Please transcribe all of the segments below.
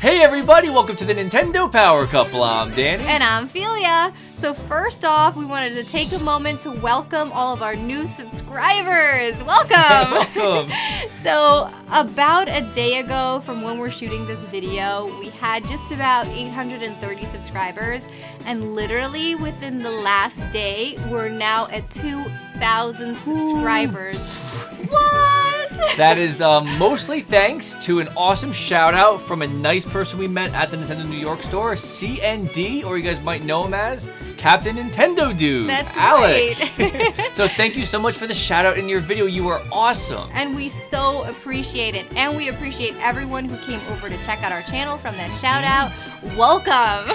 Hey everybody, welcome to the Nintendo Power Couple. I'm Danny. And I'm Felia. So first off, we wanted to take a moment to welcome all of our new subscribers. Welcome! Welcome! So about a day ago from when we're shooting this video, we had just about 830 subscribers. And literally within the last day, we're now at 2,000 subscribers. What? That is mostly thanks to an awesome shout out from a nice person we met at the Nintendo New York store, CND, or you guys might know him as Captain Nintendo Dude. That's Alex. right. So thank you so much for the shout out in your video. You are awesome. And we so appreciate it. And we appreciate everyone who came over to check out our channel from that shout out. Welcome.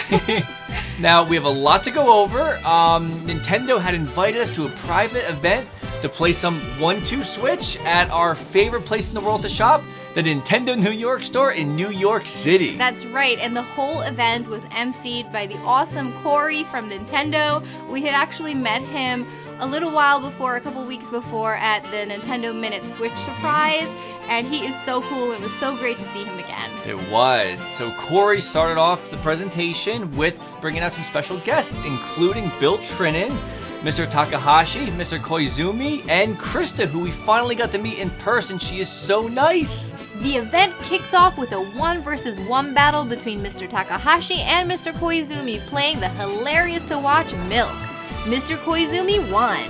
Now, we have a lot to go over. Nintendo had invited us to a private event to play some 1-2 Switch at our favorite place in the world to shop, the Nintendo New York store in New York City. That's right, and the whole event was emceed by the awesome Corey from Nintendo. We had actually met him a little while before, a couple weeks before, at the Nintendo Minute Switch surprise, and he is so cool. It was so great to see him again. It was. So Corey started off the presentation with bringing out some special guests, including Bill Trinan, Mr. Takahashi, Mr. Koizumi, and Krysta, who we finally got to meet in person. She is so nice. The event kicked off with a 1-versus-1 battle between Mr. Takahashi and Mr. Koizumi playing the hilarious to watch Milk. Mr. Koizumi won.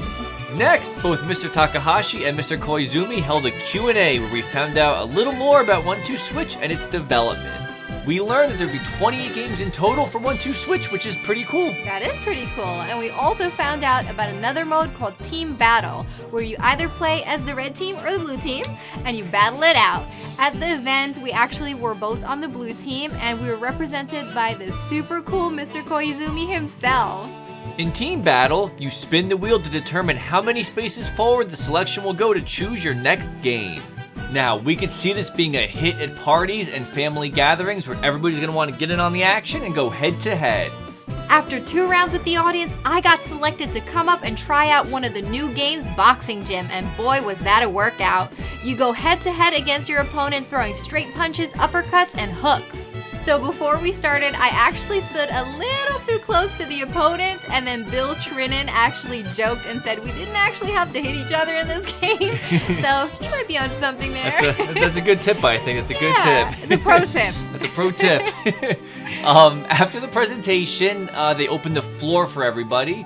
Next, both Mr. Takahashi and Mr. Koizumi held a Q&A where we found out a little more about 1-2 Switch and its development. We learned that there'd be 28 games in total for 1-2 Switch, which is pretty cool. That is pretty cool. And we also found out about another mode called Team Battle, where you either play as the red team or the blue team, and you battle it out. At the event, we actually were both on the blue team, and we were represented by the super cool Mr. Koizumi himself. In Team Battle, you spin the wheel to determine how many spaces forward the selection will go to choose your next game. Now, we could see this being a hit at parties and family gatherings where everybody's going to want to get in on the action and go head to head. After 2 rounds with the audience, I got selected to come up and try out one of the new games, Boxing Gym, and boy was that a workout. You go head to head against your opponent throwing straight punches, uppercuts, and hooks. So before we started, I actually stood a little too close to the opponent, and then Bill Trinan actually joked and said we didn't actually have to hit each other in this game. So he might be onto something there. That's a good tip, I think. It's a good tip. It's a pro tip. That's a pro tip. After the presentation, they opened the floor for everybody.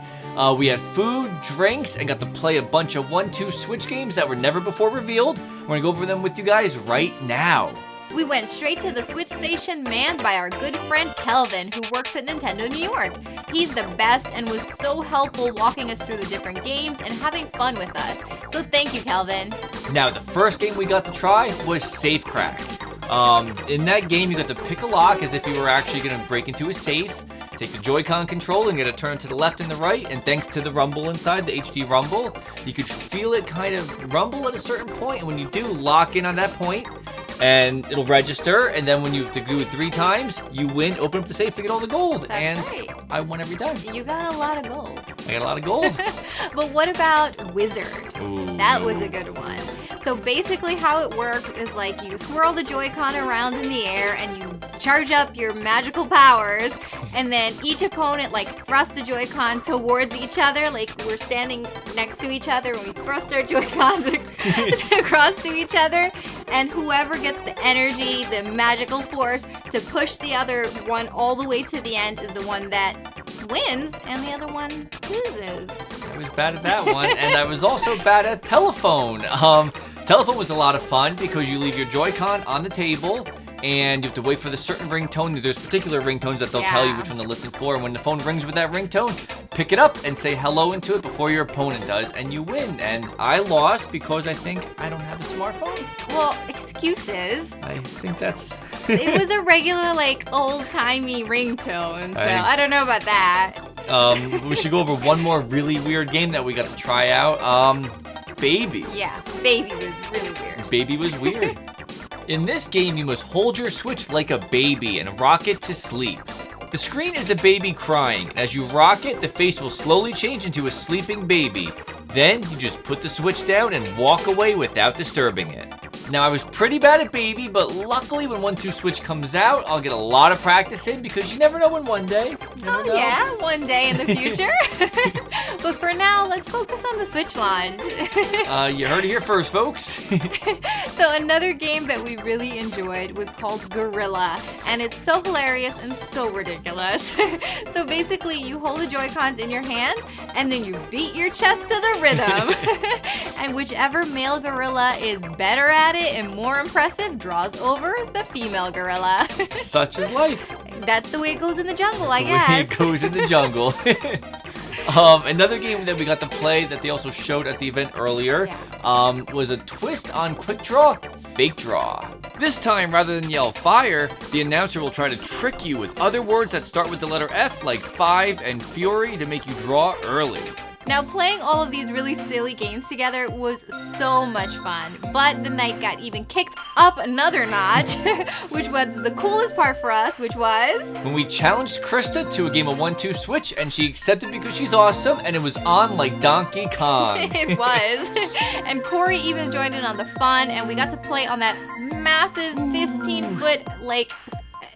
We had food, drinks, and got to play a bunch of 1-2 Switch games that were never before revealed. We're going to go over them with you guys right now. We went straight to the Switch station manned by our good friend Kelvin, who works at Nintendo New York. He's the best and was so helpful walking us through the different games and having fun with us. So thank you, Kelvin. Now, the first game we got to try was Safe Crack. In that game, you got to pick a lock as if you were actually going to break into a safe. Take the Joy-Con control and get it turned to the left and the right, and thanks to the rumble inside, the HD rumble, you could feel it kind of rumble at a certain point, and when you do, lock in on that point, and it'll register, and then when you have to do it 3 times, you win, open up the safe to get all the gold. That's right. I won every time. You got a lot of gold. I got a lot of gold. But what about Wizard? Ooh. That was a good one. So basically how it works is like you swirl the Joy-Con around in the air and you charge up your magical powers, and then each opponent like thrusts the Joy-Con towards each other, like we're standing next to each other and we thrust our Joy-Cons across to each other, and whoever gets the energy, the magical force to push the other one all the way to the end is the one that wins, and the other one loses. I was bad at that one, and I was also bad at telephone. Telephone was a lot of fun because you leave your Joy-Con on the table, and you have to wait for the certain ringtone. There's particular ringtones that they'll tell you which one to listen for, and when the phone rings with that ringtone, pick it up and say hello into it before your opponent does, and you win. And I lost because I think I don't have a smartphone. Well, excuses. I think that's... It was a regular, like, old-timey ringtone, so I don't know about that. We should go over one more really weird game that we got to try out. Baby. Yeah, Baby was really weird. Baby was weird. In this game, you must hold your Switch like a baby and rock it to sleep. The screen is a baby crying. As you rock it, the face will slowly change into a sleeping baby. Then you just put the Switch down and walk away without disturbing it. Now, I was pretty bad at Baby, but luckily when 1-2 Switch comes out, I'll get a lot of practice in because you never know when one day. Yeah, one day in the future. But for now, let's focus on the Switch launch. You heard it here first, folks. So another game that we really enjoyed was called Gorilla, and it's so hilarious and so ridiculous. So basically, you hold the Joy-Cons in your hand, and then you beat your chest to the rhythm. And whichever male gorilla is better at it and more impressive draws over the female gorilla. Such is life. That's the way it goes in the jungle, I The guess. way it goes in the jungle. Another game that we got to play that they also showed at the event earlier was a twist on Quick Draw, Fake Draw. This time, rather than yell fire, the announcer will try to trick you with other words that start with the letter F, like five and fury, to make you draw early. Now, playing all of these really silly games together was so much fun, but the night got even kicked up another notch, which was the coolest part for us, which was when we challenged Krysta to a game of 1-2 Switch, and she accepted because she's awesome, and it was on like Donkey Kong. It was. And Corey even joined in on the fun, and we got to play on that massive 15-foot, like,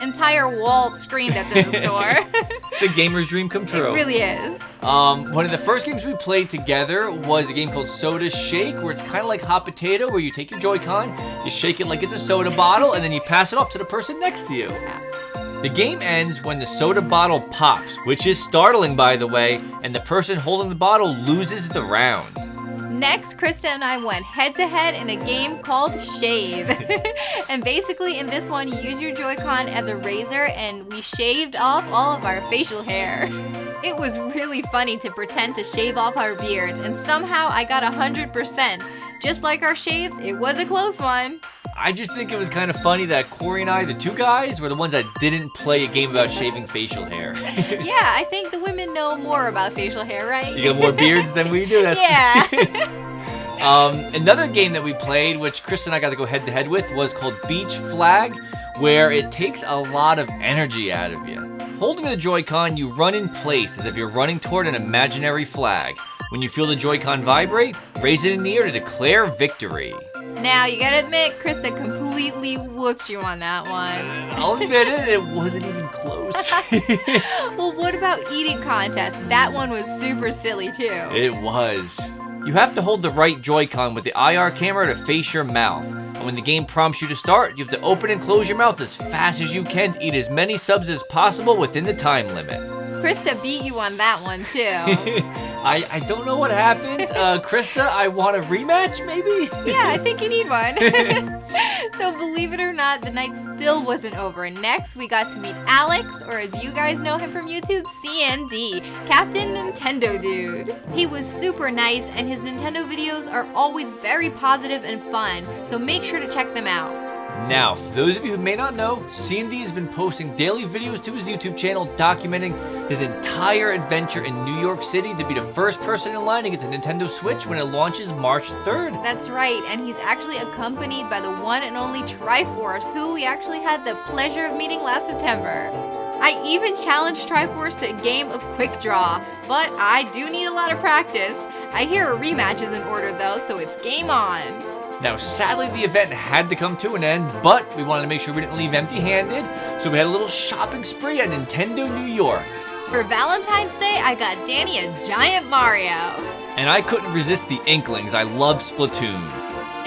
entire wall screen that's in the store. It's a gamer's dream come true. It really is. One of the first games we played together was a game called Soda Shake, where it's kind of like Hot Potato, where you take your Joy-Con, you shake it like it's a soda bottle, and then you pass it off to the person next to you. The game ends when the soda bottle pops, which is startling, by the way, and the person holding the bottle loses the round. Next, Krysta and I went head-to-head in a game called Shave. And basically, in this one, you use your Joy-Con as a razor, and we shaved off all of our facial hair. It was really funny to pretend to shave off our beards, and somehow I got 100%. Just like our shaves, it was a close one. I just think it was kind of funny that Corey and I, the two guys, were the ones that didn't play a game about shaving facial hair. Yeah, I think the women know more about facial hair, right? You got more beards than we do. Yeah. Another game that we played, which Chris and I got to go head-to-head with, was called Beach Flag, where it takes a lot of energy out of you. Holding the Joy-Con, you run in place as if you're running toward an imaginary flag. When you feel the Joy-Con vibrate, raise it in the air to declare victory. Now, you gotta admit, Krysta completely whooped you on that one. I'll admit it wasn't even close. Well, what about eating contest? That one was super silly, too. It was. You have to hold the right Joy-Con with the IR camera to face your mouth. And when the game prompts you to start, you have to open and close your mouth as fast as you can to eat as many subs as possible within the time limit. Krysta beat you on that one, too. I don't know what happened. Krysta, I want a rematch, maybe? Yeah, I think you need one. So believe it or not, the night still wasn't over. Next, we got to meet Alex, or as you guys know him from YouTube, CND, Captain Nintendo Dude. He was super nice, and his Nintendo videos are always very positive and fun, so make sure to check them out. Now, for those of you who may not know, CND has been posting daily videos to his YouTube channel documenting his entire adventure in New York City to be the first person in line to get the Nintendo Switch when it launches March 3rd. That's right, and he's actually accompanied by the one and only Triforce, who we actually had the pleasure of meeting last September. I even challenged Triforce to a game of Quick Draw, but I do need a lot of practice. I hear a rematch is in order though, so it's game on. Now, sadly, the event had to come to an end, but we wanted to make sure we didn't leave empty-handed, so we had a little shopping spree at Nintendo New York. For Valentine's Day, I got Danny a giant Mario. And I couldn't resist the Inklings. I love Splatoon.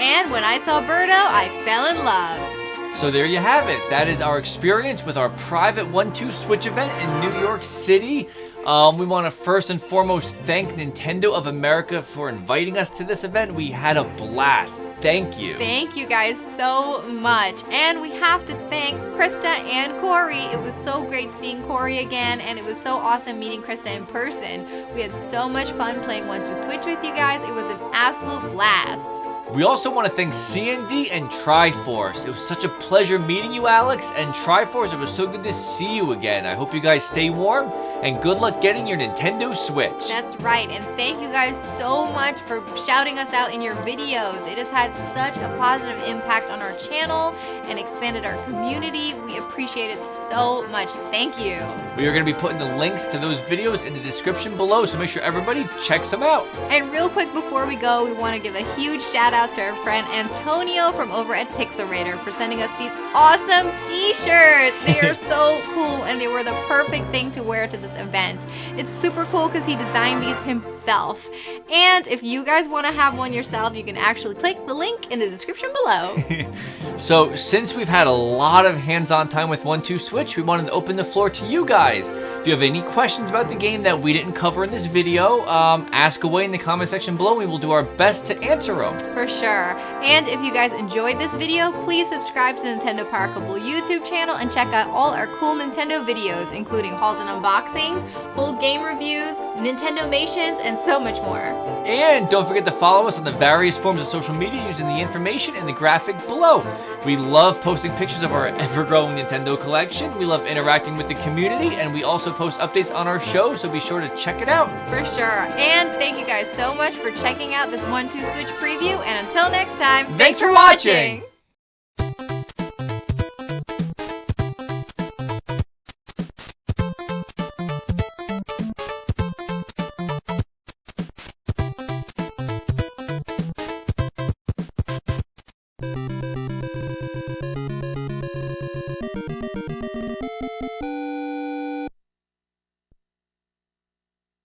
And when I saw Birdo, I fell in love. So there you have it. That is our experience with our private 1-2 Switch event in New York City. We want to first and foremost thank Nintendo of America for inviting us to this event. We had a blast. Thank you. Thank you guys so much. And we have to thank Krysta and Corey. It was so great seeing Corey again, and it was so awesome meeting Krysta in person. We had so much fun playing 1-2 Switch with you guys. It was an absolute blast. We also want to thank CND and Triforce. It was such a pleasure meeting you, Alex, and Triforce, it was so good to see you again. I hope you guys stay warm, and good luck getting your Nintendo Switch. That's right, and thank you guys so much for shouting us out in your videos. It has had such a positive impact on our channel and expanded our community. We appreciate it so much. Thank you. We are going to be putting the links to those videos in the description below, so make sure everybody checks them out. And real quick before we go, we want to give a huge shout out to our friend Antonio from over at Pixelrator for sending us these awesome t-shirts. They are so cool, and they were the perfect thing to wear to this event. It's super cool because he designed these himself. And if you guys want to have one yourself, you can actually click the link in the description below. So since we've had a lot of hands-on time with 1-2 Switch, we wanted to open the floor to you guys. If you have any questions about the game that we didn't cover in this video, ask away in the comment section below. We will do our best to answer them. For sure. And if you guys enjoyed this video, please subscribe to the Nintendo Power Couple YouTube channel and check out all our cool Nintendo videos, including hauls and unboxings, full game reviews, Nintendo-mations, and so much more. And don't forget to follow us on the various forms of social media using the information in the graphic below. We love posting pictures of our ever-growing Nintendo collection. We love interacting with the community, and we also post updates on our show, so be sure to check it out. For sure. And thank you guys so much for checking out this 1-2 Switch preview, and until next time, Thanks for watching!